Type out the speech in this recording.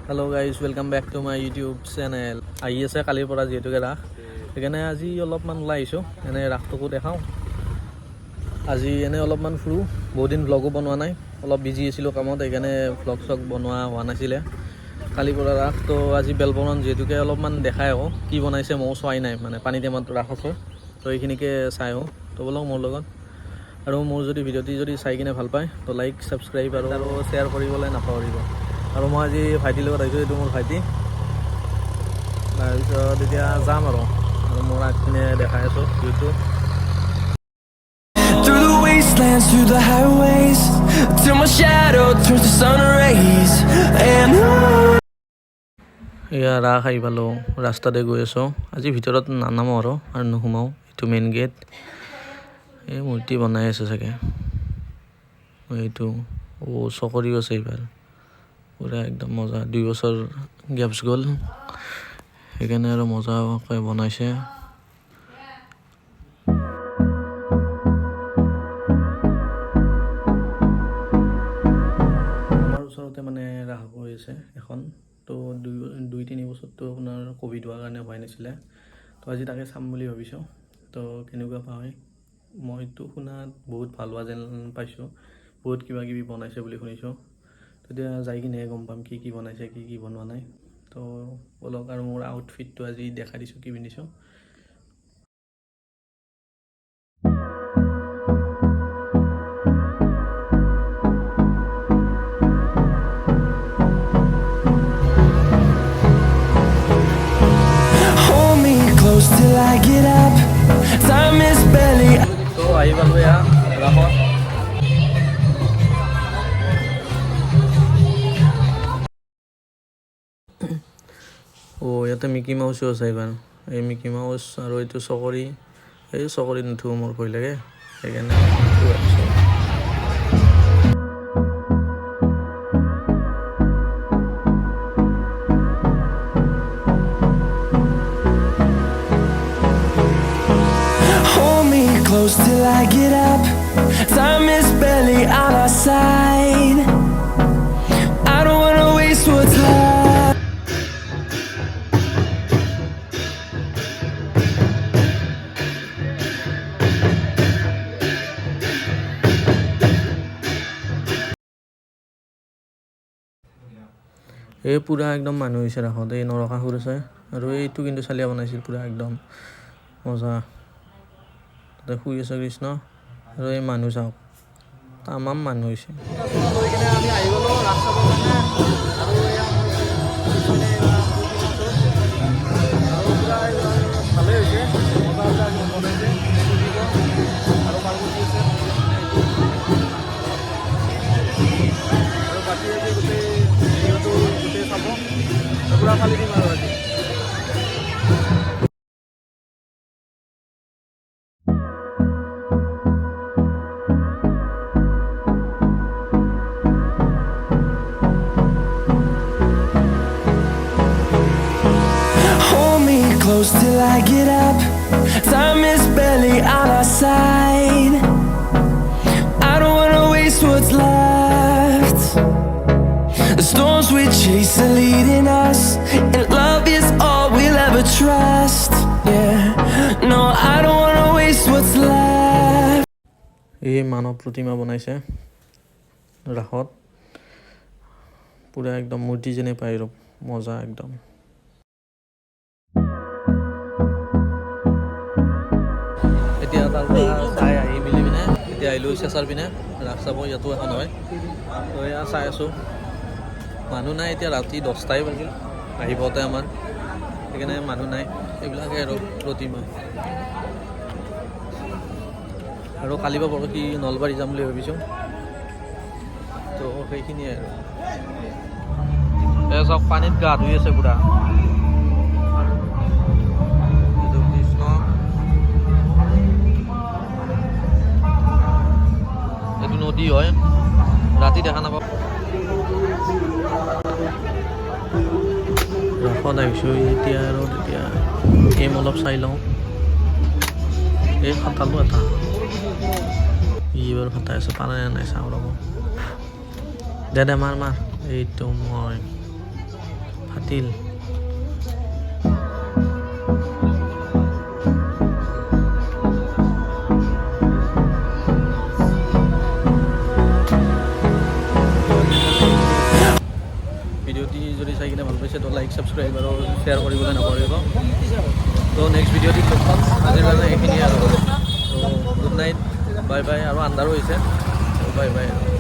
Hello guys, welcome back to my YouTube channel. আহি আছে কালিৰ পৰা যেহেতুকে ৰাখ সেইকাৰণে আজি অলপমান ওলাই আহিছোঁ এনে ৰাখটোকো দেখাওঁ আজি এনে অলপমান ফুৰো বহুত দিন ভ্লগো বনোৱা নাই অলপ বিজি আছিলোঁ কামত সেইকাৰণে ভ্লগ চগ বনোৱা হোৱা নাছিলে কালিৰ পৰা ৰাখ তো আজি বেলবৰণ যেহেতুকে অলপমান দেখাই আহোঁ কি বনাইছে ময়ো চোৱাই নাই মানে পানী টেমাত ৰাখ আছে তো এইখিনিকে চাই আহোঁ তো বলক মোৰ লগত আৰু মোৰ যদি ভিডিঅ'টি যদি চাই কিনে ভাল পায় তো লাইক ছাবস্ক্ৰাইব আৰু শ্বেয়াৰ কৰিবলৈ নাপাহৰিব আৰু মই আজি ভাইটিৰ লগত আহিছোঁ এইটো মোৰ ভাইটি তাৰপিছত এতিয়া যাম আৰু মোৰ আগপিনে দেখাই আছোঁ ভিউটো Through the wastelands, through the highways, till my shadow turns to sun rays. And এয়া ৰাখ আহি পালোঁ ৰাস্তাতে গৈ আছোঁ আজি ভিতৰত নানামো আৰু নোসোমাওঁ এইটো মেইন গেট এই মূৰ্তি বনাই আছে চাগে এইটো চকৰিও আছে এইবাৰ পুৰা একদম মজা 2 বছৰ গেপছ গ'ল সেইকাৰণে আৰু মজাকৈ বনাইছে আমাৰ ওচৰতে মানে ৰাস হৈ আছে এখন তো 2-3 বছৰতো আপোনাৰ ক'ভিড হোৱাৰ কাৰণে হোৱাই নাছিলে তো আজি তাকে চাম বুলি ভাবিছোঁ তো কেনেকুৱা হয় মইতো শুনাত বহুত ভাল হোৱা যেন পাইছোঁ বহুত কিবা কিবি বনাইছে বুলি শুনিছোঁ তেতিয়া যাই কিনে গম পাম কি কি বনাইছে কি কি বনোৱা নাই তো বলক আৰু মোৰ আউটফিটটো আজি দেখাই দিছোঁ কি পিন্ধিছোঁ hold me close till I get up. Time is barely. তো আহি পালোঁ এয়া ৰাসত ইয়াতে মিকি মাউচো আছে এইবাৰ এই মিকি মাউচ আৰু এইটো চকৰি এই চকৰিত নুঠো মোৰ ভয় লাগে সেইকাৰণে Hold me close till I get up. Time is barely on our side. I don't wanna waste what's left. এই পুৰা একদম মানুহ হৈছে ৰাসত এই নৰকাসুৰ আছে আৰু এইটো কিন্তু চালিয়া বনাইছিল পুৰা একদম মজা তাতে শুই আছে কৃষ্ণ আৰু এই মানুহ চাওক তামাম মানুহ হৈছে Hold me close till I get up. Time is barely on our side. I don't wanna waste what's left. The storms we chase are leading us, and love is all we'll ever trust. Yeah, no, I don't wanna waste what's left. এই মানৱ প্ৰতিমা বনাইছে ৰাসত পুৰা একদম মূৰ্তি যেনে পাই আৰু মজা একদম এতিয়া তাৰ পৰা চাই আহি মিলি পিনে এতিয়া আহিলোঁ চেঁচাৰ পিনে ৰাস চাব ইয়াতো এখন হয় তো এয়া চাই আছোঁ মানুহ নাই এতিয়া ৰাতি 10টাই বাজিল আহিবতে আমাৰ সেইকাৰণে মানুহ নাই এইবিলাকে আৰু প্ৰতিমা আৰু কালি বা পৰহি নলবাৰী যাম বুলি ভাবিছোঁ তো সেইখিনিয়ে আৰু এই চব পানীত গা ধুই আছে পুৰা এইটো কৃষ্ণ এইটো নদী হয় ৰাতি দেখা নাপাব ৰাসত আহিছোঁ এতিয়া আৰু তেতিয়া গেম অলপ চাই লওঁ এই খাটালোঁ এটা এইবাৰ খাটাই আছে পাৰা নাই চাওঁ ৰ'ব দে মাৰ এইটো মই তিল ভিডিঅ'টি যদি চাই কিনে ভাল পাইছে তো লাইক ছাবস্ক্ৰাইব আৰু শ্বেয়াৰ কৰিবলৈ নাপাহৰিব তো নেক্সট ভিডিঅ'টিত লগ পাম আজিৰ কাৰণে এইখিনিয়ে আৰু তো গুড নাইট বাই বাই আৰু আন্ধাৰো হৈছে বাই বাই